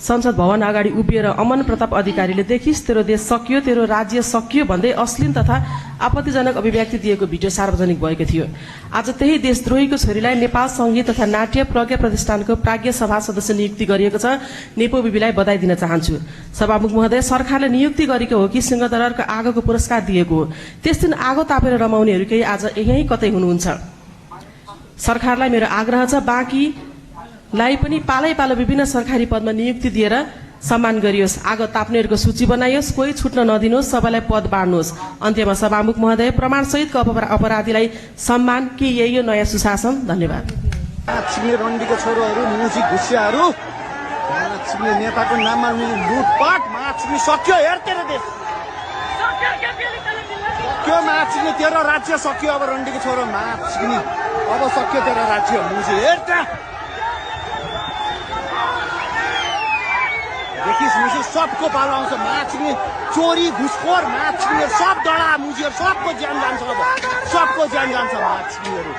संसद भवन अगाडि उभिएर अमन प्रताप अधिकारीले देखिस् तेरो देश सकियो, तेरो राज्य सकियो भन्दै अश्लील तथा आपत्तिजनक अभिव्यक्ति दिएको भिडियो सार्वजनिक भएको थियो। आज त्यही देशद्रोहीको छोरीलाई नेपाल संगीत तथा नाट्य प्रज्ञा प्रतिष्ठानको प्राज्ञ सभा सदस्य नियुक्ति गरिएको छ। नेपो बिबीलाई बधाई दिन चाहन्छु। सभामुख महोदय, सरकारले नियुक्ति गरेको हो कि सिंहदरबारको आगोको पुरस्कार दिएको हो? त्यस दिन आगो तापेर रमाउनेहरू केही आज यहीँ कतै हुनुहुन्छ। सरकारलाई मेरो आग्रह छ, बाँकीलाई पनि पालै पालो विभिन्न सरकारी पदमा नियुक्ति दिएर सम्मान गरियोस्। आगो ताप्नेहरूको सूची बनाइयोस्, कोही छुट्न नदिनुहोस्, सबैलाई पद बाँड्नुहोस्। अन्त्यमा सभामुख महोदय, प्रमाणसहितको अपराधीलाई सम्मान कि यही हो नयाँ सुशासन? धन्यवाद। छिग्ने रन्डीको छोरोहरू, मुसी घुसियाहरू, छिग्ने नेताको नाममा लुटपाट, माछिग्ने सक्यो। हेर तेरो देश सक्यो, माछिग्ने तेरो राज्य सक्यो। अब रन्डीको छोरो माछिग्ने, अब सक्यो तेरो राज्य। मुसी हेर त्यहाँ देखिस्, मुसी सबको पालो आउँछ। माछिग्ने चोरी घुसखोर, माछिग्ने सब डढा मुसीहरू सबको ज्यान जान्छ। अब सबको ज्यान जान्छ माछिग्नेहरू।